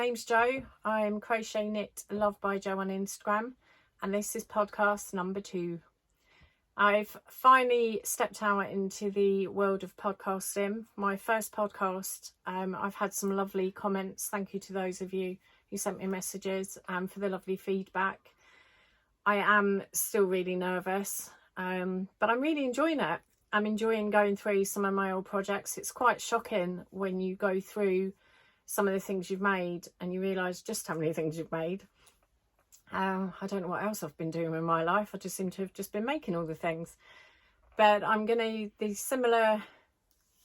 name's Jo. I'm CrochetKnitLovebyJo on Instagram, and this is podcast number 2. I've finally stepped out into the world of podcasting. My first podcast, I've had some lovely comments. Thank you to those of you who sent me messages for the lovely feedback. I am still really nervous, but I'm really enjoying it. I'm enjoying going through some of my old projects. It's quite shocking when you go through some of the things you've made and you realise just how many things you've made. I don't know what else I've been doing in my life. I just seem to have just been making all the things. But the similar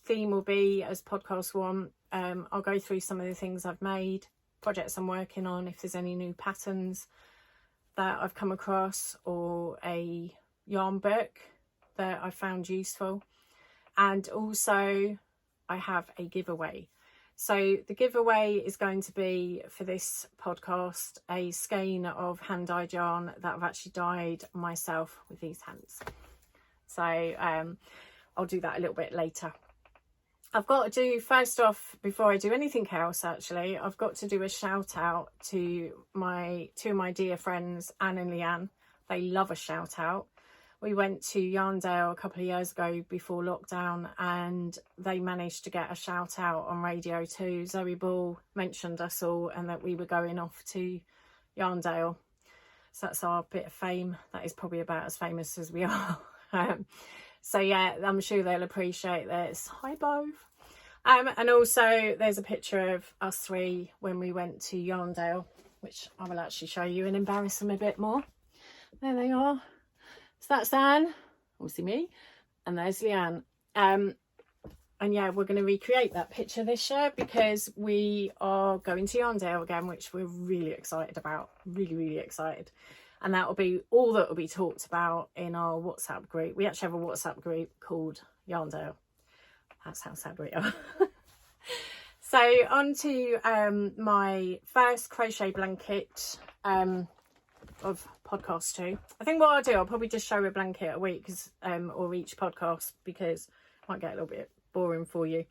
theme will be as podcast 1. I'll go through some of the things I've made, projects I'm working on, if there's any new patterns that I've come across, or a yarn book that I found useful. And also I have a giveaway. So the giveaway is going to be, for this podcast, a skein of hand dyed yarn that I've actually dyed myself with these hands. So I'll do that a little bit later. I've got to do, first off, before I do anything else actually, I've got to do a shout out to two of my dear friends, Ann and Lianne. They love a shout out. We went to Yarndale a couple of years ago before lockdown, and they managed to get a shout out on radio too. Zoe Ball mentioned us all and that we were going off to Yarndale. So that's our bit of fame. That is probably about as famous as we are. So yeah, I'm sure they'll appreciate this. Hi both. And also there's a picture of us 3 when we went to Yarndale, which I will actually show you and embarrass them a bit more. There they are. So that's Anne, obviously me, and there's Lianne. And yeah, we're going to recreate that picture this year because we are going to Yarndale again, which we're really excited about. Really excited. And that will be all that will be talked about in our WhatsApp group. We actually have a WhatsApp group called Yarndale. That's how sad we are. So on to my first crochet blanket of podcast 2. I think what I'll do, I'll probably just show a blanket a week, or each podcast, because it might get a little bit boring for you.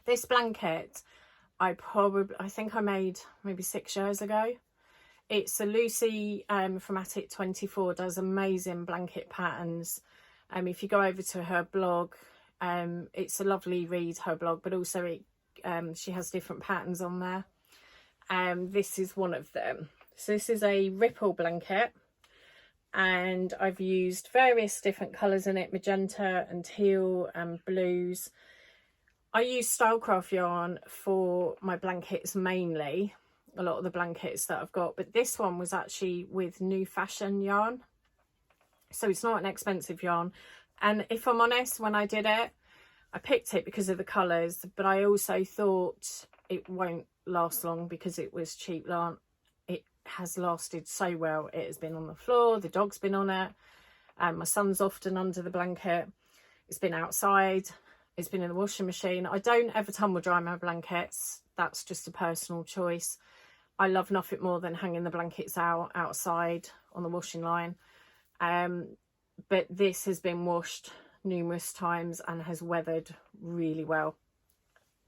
This blanket I think I made maybe 6 years ago. It's a Lucy from Ep2 does amazing blanket patterns. If you go over to her blog, it's a lovely read, her blog, but also she has different patterns on there. This is one of them. So this is a ripple blanket, and I've used various different colours in it, magenta and teal and blues. I use Stylecraft yarn for my blankets mainly, a lot of the blankets that I've got, but this one was actually with New Fashion yarn. So it's not an expensive yarn. And if I'm honest, when I did it, I picked it because of the colours, but I also thought it won't last long because it was cheap yarn. Has lasted so well. It has been on the floor, the dog's been on it, my son's often under the blanket, it's been outside, it's been in the washing machine. I don't ever tumble dry my blankets, that's just a personal choice. I love nothing more than hanging the blankets outside on the washing line, but this has been washed numerous times and has weathered really well,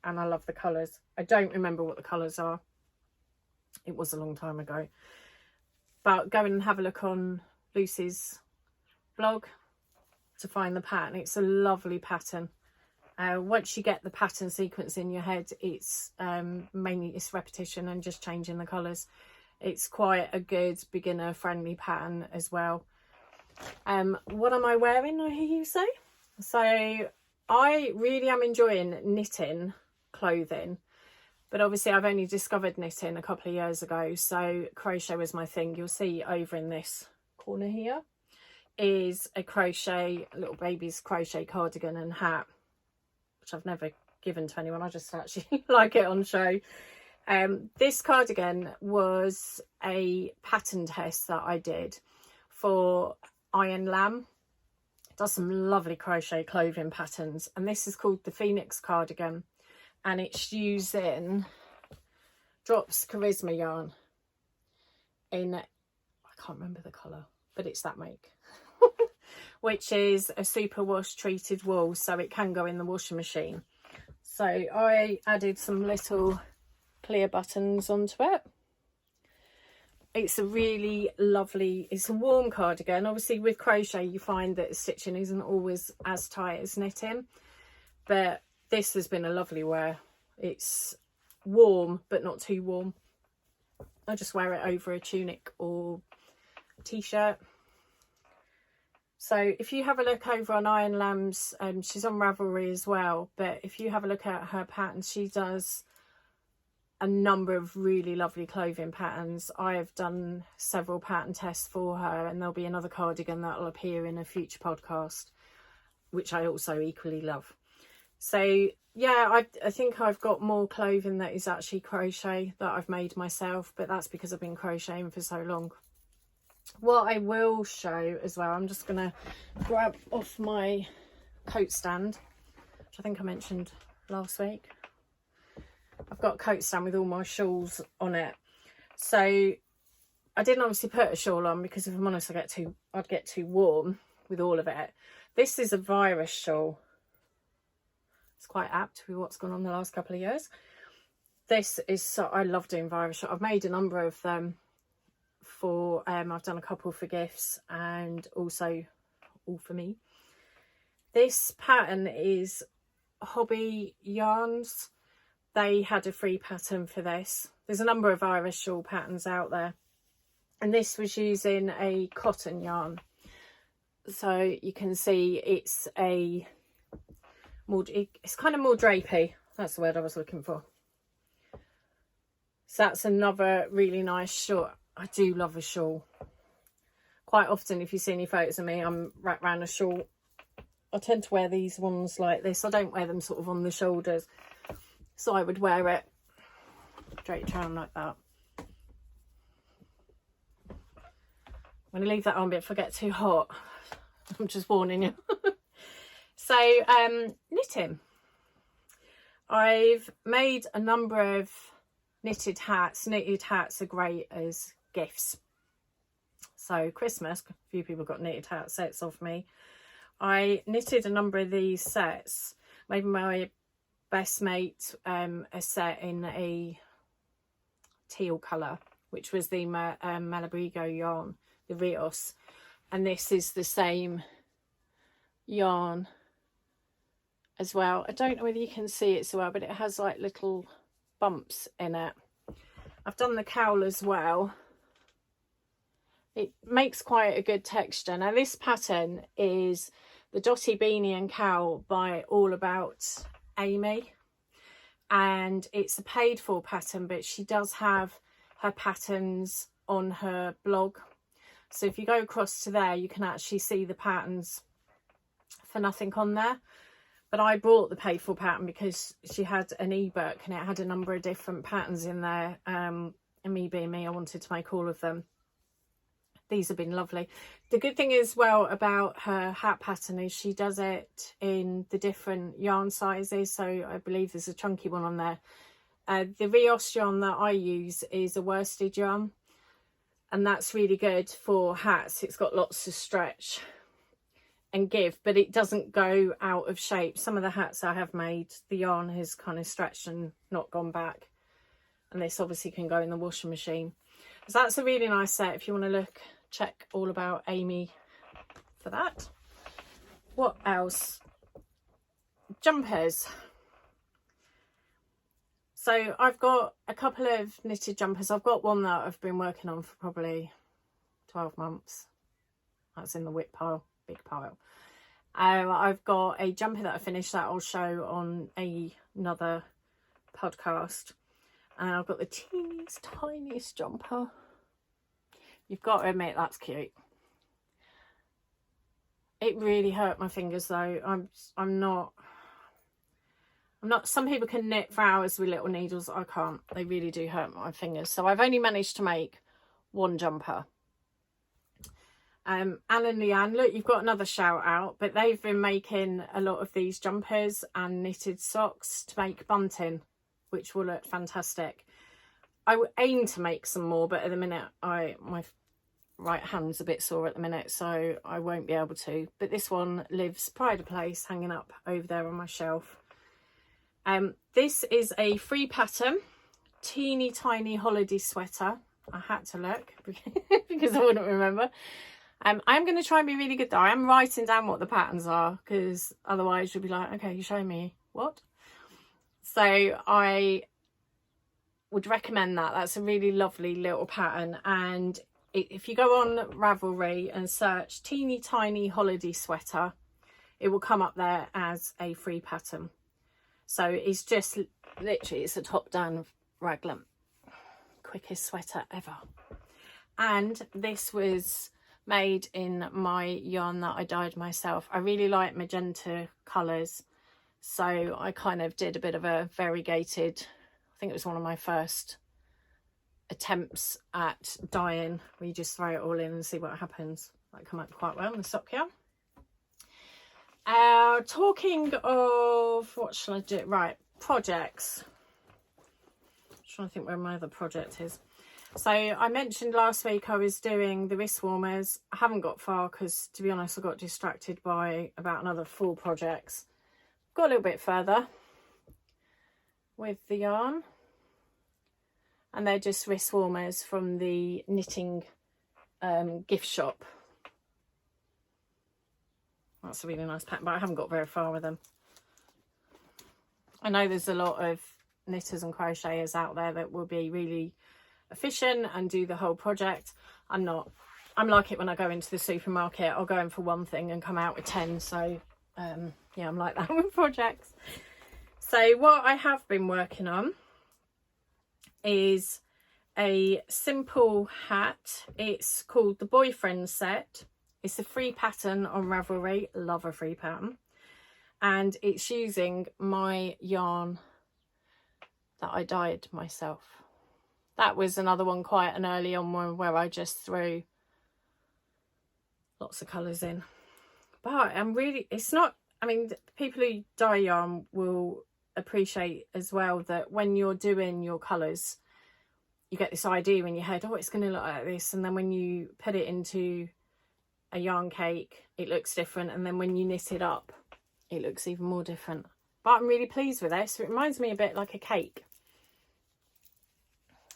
and I love the colours. I don't remember what the colours are. It was a long time ago, but go and have a look on Lucy's blog to find the pattern. It's a lovely pattern. Once you get the pattern sequence in your head, it's mainly it's repetition and just changing the colours. It's quite a good beginner friendly pattern as well. What am I wearing, I hear you say? So I really am enjoying knitting clothing. But obviously I've only discovered knitting a couple of years ago, so crochet was my thing. You'll see over in this corner here is a little baby's crochet cardigan and hat, which I've never given to anyone. I just actually like it on show. This cardigan was a pattern test that I did for Ann and Lianne. Does some lovely crochet clothing patterns, and this is called the Phoenix cardigan. And it's using Drops Charisma yarn in, I can't remember the colour, but it's that make, which is a superwash treated wool, so it can go in the washing machine. So I added some little clear buttons onto it. It's a really lovely, it's a warm cardigan. Obviously with crochet you find that stitching isn't always as tight as knitting, but this has been a lovely wear. It's warm but not too warm. I just wear it over a tunic or a t-shirt. So if you have a look over on Iron Lamb's, she's on Ravelry as well, but if you have a look at her patterns, she does a number of really lovely clothing patterns. I have done several pattern tests for her, and there'll be another cardigan that will appear in a future podcast, which I also equally love. So yeah, I think I've got more clothing that is actually crochet that I've made myself, but that's because I've been crocheting for so long. What I will show as well, I'm just going to grab off my coat stand, which I think I mentioned last week. I've got a coat stand with all my shawls on it. So I didn't obviously put a shawl on because if I'm honest, I'd get too warm with all of it. This is a virus shawl. It's quite apt with what's gone on the last couple of years. This is so, I love doing virus shawl. I've made a number of them for, I've done a couple for gifts and also all for me. This pattern is Hobby Yarns. They had a free pattern for this. There's a number of Irish shawl patterns out there, and this was using a cotton yarn. So you can see it's a more, it's kind of more drapey. That's the word I was looking for. So that's another really nice shawl. I do love a shawl. Quite often, if you see any photos of me, I'm wrapped around a shawl. I tend to wear these ones like this. I don't wear them sort of on the shoulders. So I would wear it draped around like that. I'm going to leave that on, but if I get too hot, I'm just warning you. So, knitting. I've made a number of knitted hats. Knitted hats are great as gifts. So Christmas, a few people got knitted hat sets off me. I knitted a number of these sets. Maybe my best mate a set in a teal colour, which was the Malabrigo yarn, the Rios, and this is the same yarn as well. I don't know whether you can see it so well, but it has like little bumps in it. I've done the cowl as well. It makes quite a good texture. Now this pattern is the Dotty Beanie and Cowl by All About Amy, and it's a paid for pattern, but she does have her patterns on her blog. So if you go across to there, you can actually see the patterns for nothing on there. But I bought the paid for pattern because she had an ebook and it had a number of different patterns in there. And me being me, I wanted to make all of them. These have been lovely. The good thing as well about her hat pattern is she does it in the different yarn sizes. So I believe there's a chunky one on there. The Rios yarn that I use is a worsted yarn, and that's really good for hats. It's got lots of stretch and give, but it doesn't go out of shape. Some of the hats I have made, the yarn has kind of stretched and not gone back, and this obviously can go in the washing machine. So that's a really nice set. If you want to look, check All About Amy for that. What else? Jumpers. So I've got a couple of knitted jumpers. I've got one that I've been working on for probably 12 months. That's in the whip pile, big pile. I've got a jumper that I finished that I'll show on another podcast. And I've got the teeniest, tiniest jumper. You've got to admit that's cute. It really hurt my fingers though. I'm not, some people can knit for hours with little needles. I can't. They really do hurt my fingers. So I've only managed to make one jumper. Ann and Lianne, look, you've got another shout out, but they've been making a lot of these jumpers and knitted socks to make bunting, which will look fantastic. I would aim to make some more, but at the minute my right hand's a bit sore at the minute, so I won't be able to. But this one lives pride of place, hanging up over there on my shelf. This is a free pattern teeny tiny holiday sweater. I had to look because I wouldn't remember. I'm going to try and be really good though. I am writing down what the patterns are, because otherwise you'll be like, okay, you show me what? So I would recommend that. That's a really lovely little pattern. And if you go on Ravelry and search teeny tiny holiday sweater, it will come up there as a free pattern. So it's just literally, it's a top down raglan. Quickest sweater ever. And this was made in my yarn that I dyed myself. I really like magenta colours, so I kind of did a bit of a variegated, I think it was one of my first attempts at dyeing, where you just throw it all in and see what happens. That come out quite well in the sock yarn. Talking of, what shall I do? Right, projects. I'm trying to think where my other project is. So I mentioned last week I was doing the wrist warmers. I haven't got far because, to be honest, I got distracted by about another 4 projects. Got a little bit further with the yarn, and they're just wrist warmers from the knitting gift shop. That's a really nice pattern, but I haven't got very far with them. I know there's a lot of knitters and crocheters out there that will be really efficient and do the whole project. I'm not. I'm like it when I go into the supermarket. I'll go in for one thing and come out with 10. So yeah, I'm like that with projects. So what I have been working on is a simple hat. It's called the Boyfriend Set. It's a free pattern on Ravelry. Love a free pattern. And it's using my yarn that I dyed myself. That was another one, quite an early on one, where I just threw lots of colours in. But I'm really, it's not, I mean, people who dye yarn will appreciate as well that when you're doing your colours, you get this idea in your head, oh, it's going to look like this. And then when you put it into a yarn cake, it looks different. And then when you knit it up, it looks even more different. But I'm really pleased with this. It reminds me a bit like a cake.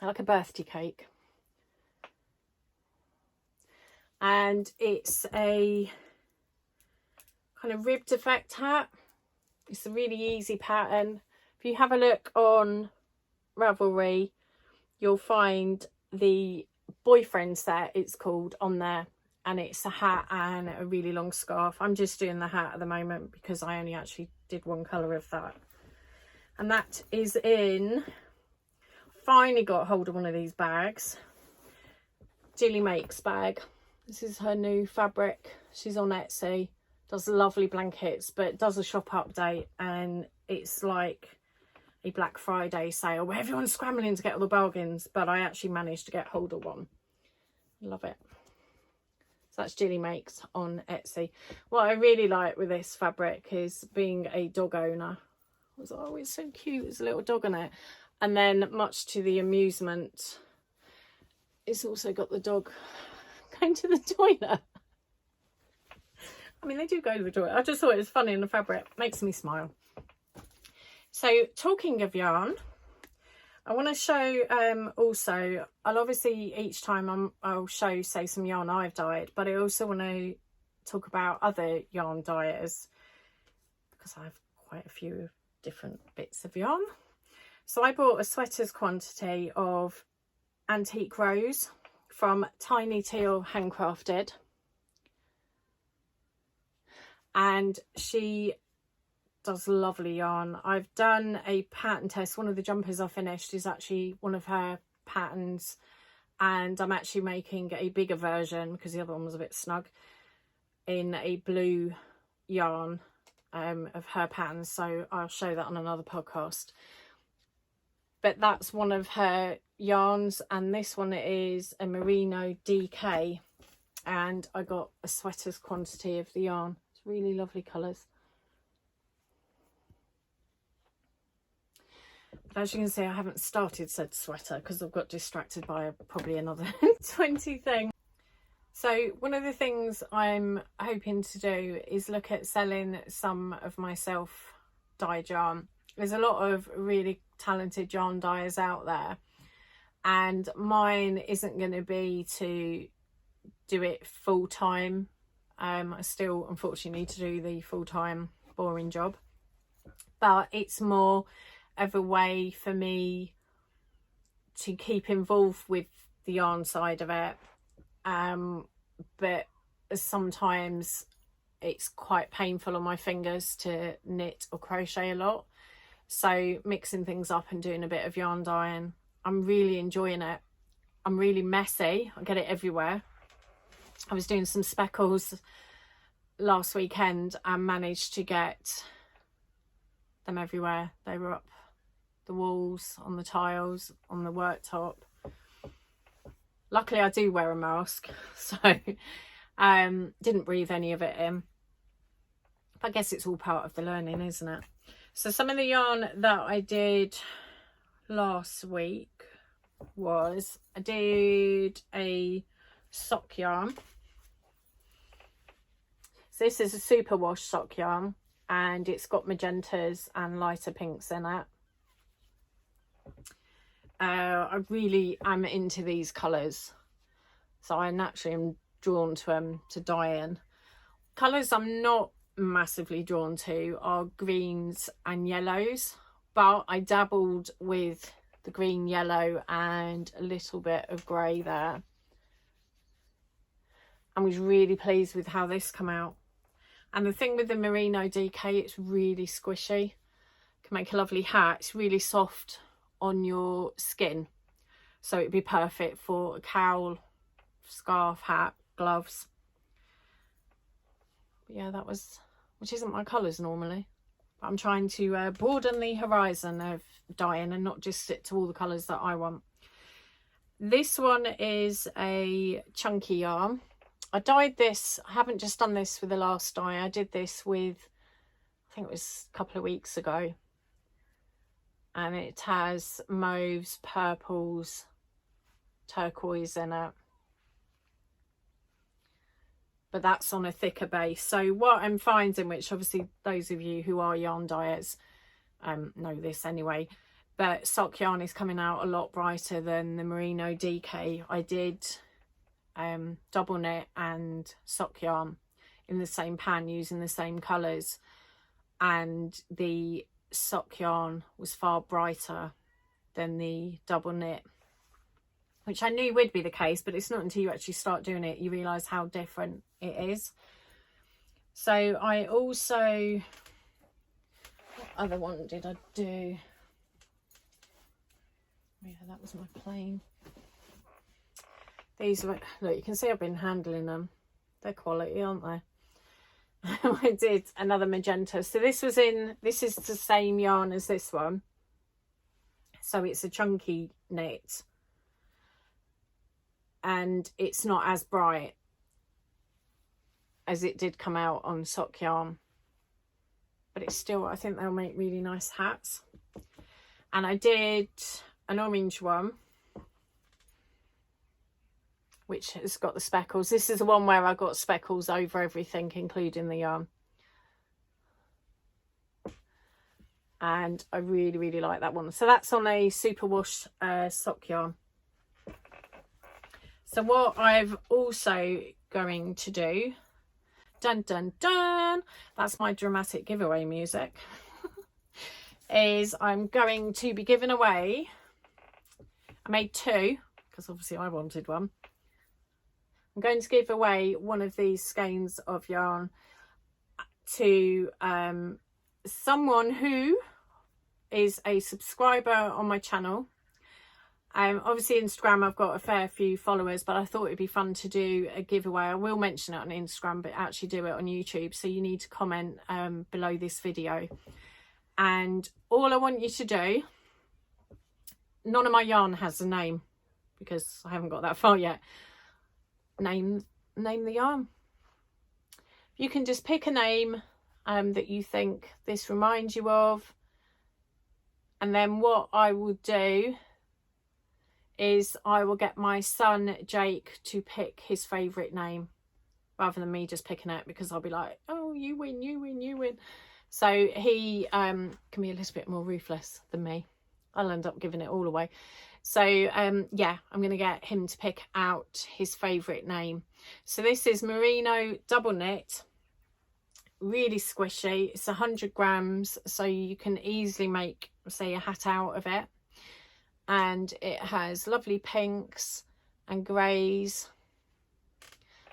Like a birthday cake. And it's a kind of ribbed effect hat. It's a really easy pattern. If you have a look on Ravelry, you'll find the Boyfriend Set, it's called, on there. And it's a hat and a really long scarf. I'm just doing the hat at the moment because I only actually did one colour of that. And that is in... Finally got hold of one of these bags. Jilly Makes bag. This is her new fabric. She's on Etsy. Does lovely blankets, but does a shop update, and it's like a Black Friday sale where everyone's scrambling to get all the bargains, but I actually managed to get hold of one. Love it. So that's Jilly Makes on Etsy. What I really like with this fabric is, being a dog owner, I was like, oh, it's so cute, there's a little dog on it. And then, much to the amusement, it's also got the dog going to the toilet. I mean, they do go to the toilet. I just thought it was funny in the fabric. Makes me smile. So, talking of yarn, I want to show also, I'll obviously each time I'll show, say, some yarn I've dyed, but I also want to talk about other yarn dyers, because I have quite a few different bits of yarn. So I bought a sweater's quantity of Antique Rose from Tiny Teal Handcrafted. And she does lovely yarn. I've done a pattern test. One of the jumpers I finished is actually one of her patterns. And I'm actually making a bigger version, because the other one was a bit snug, in a blue yarn of her patterns. So I'll show that on another podcast. But that's one of her yarns, and this one is a Merino DK, and I got a sweater's quantity of the yarn. It's really lovely colours. But as you can see, I haven't started said sweater because I've got distracted by probably another 20 things. So one of the things I'm hoping to do is look at selling some of my self-dyed yarn. There's a lot of really talented yarn dyers out there, and mine isn't going to be to do it full time. I still unfortunately need to do the full-time boring job, but it's more of a way for me to keep involved with the yarn side of it, but sometimes it's quite painful on my fingers to knit or crochet a lot, so mixing things up and doing a bit of yarn dyeing, I'm really enjoying it. I'm really messy, I get it everywhere. I was doing some speckles last weekend and managed to get them everywhere. They were up the walls, on the tiles, on the worktop. Luckily I do wear a mask, so didn't breathe any of it in. But I guess it's all part of the learning, isn't it? So some of the yarn that I did last week was, I did a sock yarn. So this is a super wash sock yarn, and it's got magentas and lighter pinks in it. I really am into these colours, so I naturally am drawn to them to dye in. Colours I'm not massively drawn to are greens and yellows, but I dabbled with the green, yellow and a little bit of grey there, and was really pleased with how this come out. And the thing with the Merino DK, it's really squishy, can make a lovely hat. It's really soft on your skin, so it'd be perfect for a cowl, scarf, hat, gloves. But yeah, that was, which isn't my colours normally, but I'm trying to broaden the horizon of dyeing and not just stick to all the colours that I want. This one is a chunky yarn. I dyed this, I haven't just done this with the last dye, I did this with, I think it was a couple of weeks ago. And it has mauves, purples, turquoise in it. But that's on a thicker base. So what I'm finding, which obviously those of you who are yarn dyers know this anyway, but sock yarn is coming out a lot brighter than the Merino DK. I did double knit and sock yarn in the same pan using the same colours, and the sock yarn was far brighter than the double knit, which I knew would be the case, but it's not until you actually start doing it you realise how different it is. So I also, what other one did I do? Yeah, that was my plain. These were, look, you can see I've been handling them. They're quality, aren't they? I did another magenta. So this was in, this is the same yarn as this one. So it's a chunky knit. And it's not as bright as it did come out on sock yarn. But it's still, I think they'll make really nice hats. And I did an orange one, which has got the speckles. This is the one where I got speckles over everything, including the yarn. And I really, really like that one. So that's on a superwash sock yarn. So what I've also going to do, dun dun dun, that's my dramatic giveaway music, is I'm going to be giving away, I made two, because obviously I wanted one. I'm going to give away one of these skeins of yarn to someone who is a subscriber on my channel. Obviously Instagram I've got a fair few followers, but I thought it'd be fun to do a giveaway. I will mention it on Instagram, but actually do it on YouTube, so you need to comment below this video. And all I want you to do, none of my yarn has a name because I haven't got that far yet. Name the yarn. You can just pick a name that you think this reminds you of, and then what I will do is I will get my son Jake to pick his favourite name rather than me just picking it, because I'll be like, oh, you win, you win, you win. So he can be a little bit more ruthless than me, I'll end up giving it all away. So yeah, I'm going to get him to pick out his favourite name. So this is Merino double knit, really squishy. It's 100 grams, so you can easily make, say, a hat out of it. And it has lovely pinks and greys,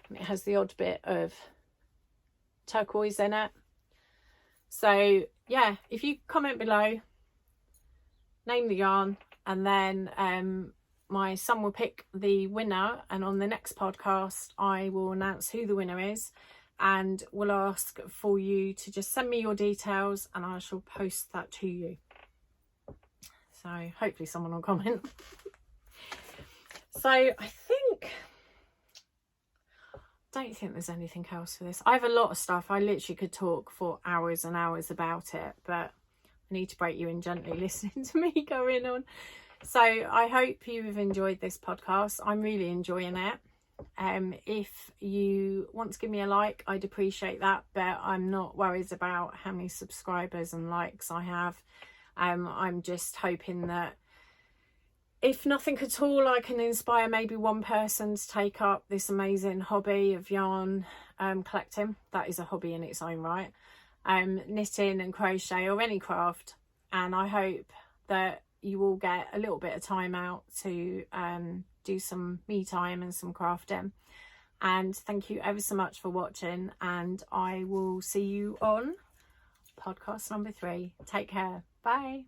and it has the odd bit of turquoise in it. So yeah, if you comment below, name the yarn, and then my son will pick the winner, and on the next podcast I will announce who the winner is, and will ask for you to just send me your details and I shall post that to you. So hopefully someone will comment. So I don't think there's anything else for this. I have a lot of stuff. I literally could talk for hours and hours about it, but I need to break you in gently listening to me going on. So I hope you have enjoyed this podcast. I'm really enjoying it. If you want to give me a like, I'd appreciate that, but I'm not worried about how many subscribers and likes I have. I'm just hoping that if nothing at all, I can inspire maybe one person to take up this amazing hobby of yarn collecting. That is a hobby in its own right. Knitting and crochet, or any craft. And I hope that you will get a little bit of time out to do some me time and some crafting. And thank you ever so much for watching, and I will see you on podcast number 3. Take care. Bye.